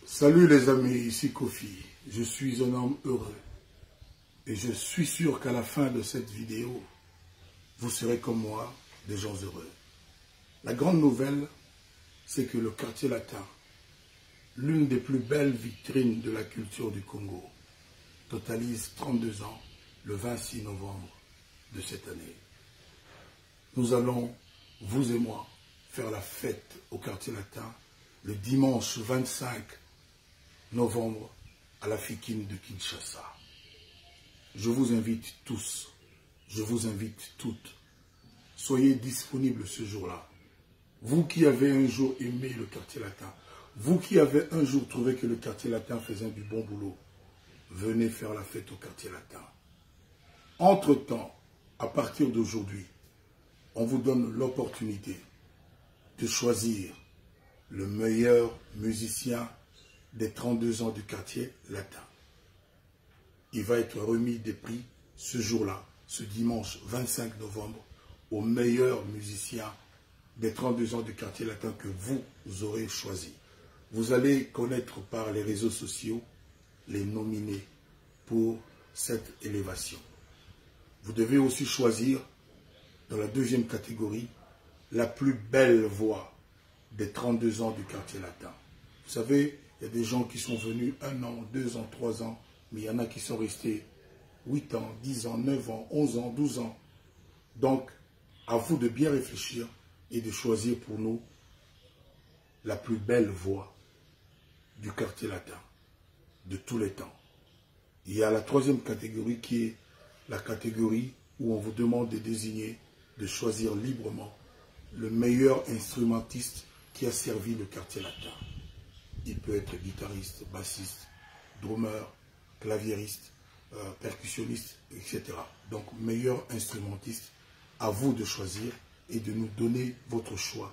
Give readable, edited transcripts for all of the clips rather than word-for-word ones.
Salut les amis, ici Kofi. Je suis un homme heureux et je suis sûr qu'à la fin de cette vidéo, vous serez comme moi, des gens heureux. La grande nouvelle, c'est que le quartier latin, l'une des plus belles vitrines de la culture du Congo, totalise 32 ans le 26 novembre de cette année. Nous allons, vous et moi, faire la fête au quartier latin le dimanche 25 novembre à la Fikine de Kinshasa. Je vous invite tous, je vous invite toutes, soyez disponibles ce jour-là. Vous qui avez un jour aimé le quartier latin, vous qui avez un jour trouvé que le quartier latin faisait du bon boulot, venez faire la fête au quartier latin. Entre-temps, à partir d'aujourd'hui, on vous donne l'opportunité de choisir le meilleur musicien des 32 ans du quartier latin. Il va être remis des prix ce jour-là, ce dimanche 25 novembre, au meilleur musicien des 32 ans du quartier latin que vous aurez choisi. Vous allez connaître par les réseaux sociaux les nominés pour cette élévation. Vous devez aussi choisir, dans la deuxième catégorie, la plus belle voix des 32 ans du quartier latin. Vous savez, il y a des gens qui sont venus 1 an, 2 ans, 3 ans, mais il y en a qui sont restés 8 ans, 10 ans, 9 ans, 11 ans, 12 ans. Donc, à vous de bien réfléchir et de choisir pour nous la plus belle voix du quartier latin, de tous les temps. Il y a la troisième catégorie qui est la catégorie où on vous demande de désigner, de choisir librement le meilleur instrumentiste qui a servi le quartier latin. Il peut être guitariste, bassiste, drummer, claviériste, percussionniste, etc. Donc, meilleur instrumentiste, à vous de choisir et de nous donner votre choix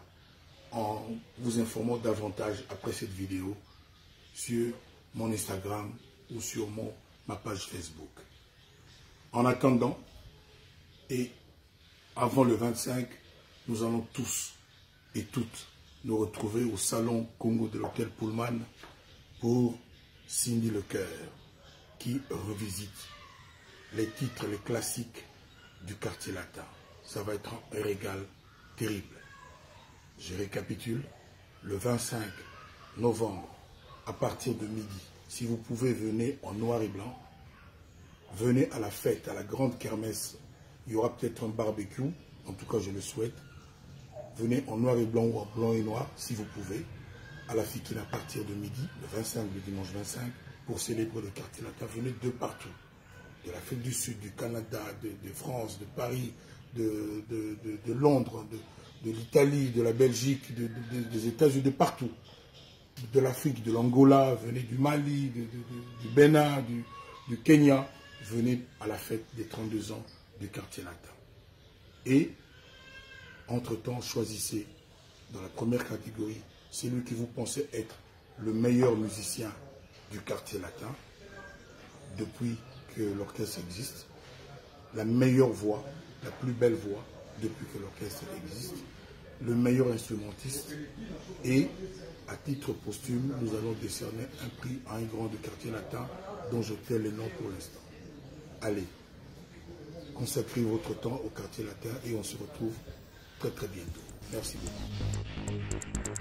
en vous informant davantage après cette vidéo sur mon Instagram ou sur ma page Facebook. En attendant, et avant le 25, nous allons tous et toutes nous retrouver au salon Congo de l'hôtel Pullman pour Cindy Lecœur, qui revisite les titres, les classiques du quartier latin. Ça va être un régal terrible. Je récapitule, le 25 novembre, à partir de midi, si vous pouvez, venez en noir et blanc, venez à la fête, à la grande kermesse. Il y aura peut-être un barbecue, en tout cas je le souhaite. Venez en noir et blanc ou en blanc et noir, si vous pouvez, à la Fikine à partir de midi, le 25, le dimanche 25, pour célébrer le quartier latin. Venez de partout, de l'Afrique du Sud, du Canada, de France, de Paris, de Londres, de l'Italie, de la Belgique, des États-Unis, de partout. De l'Afrique, de l'Angola, venez du Mali, du Bénin, du Kenya. Venez à la fête des 32 ans du quartier latin. Et entre-temps, choisissez dans la première catégorie celui que vous pensez être le meilleur musicien du quartier latin depuis que l'orchestre existe, la meilleure voix, la plus belle voix depuis que l'orchestre existe, le meilleur instrumentiste et à titre posthume, nous allons décerner un prix à un grand du quartier latin dont je tais les noms pour l'instant. Allez, consacrez votre temps au quartier latin et on se retrouve très très bientôt. Merci beaucoup.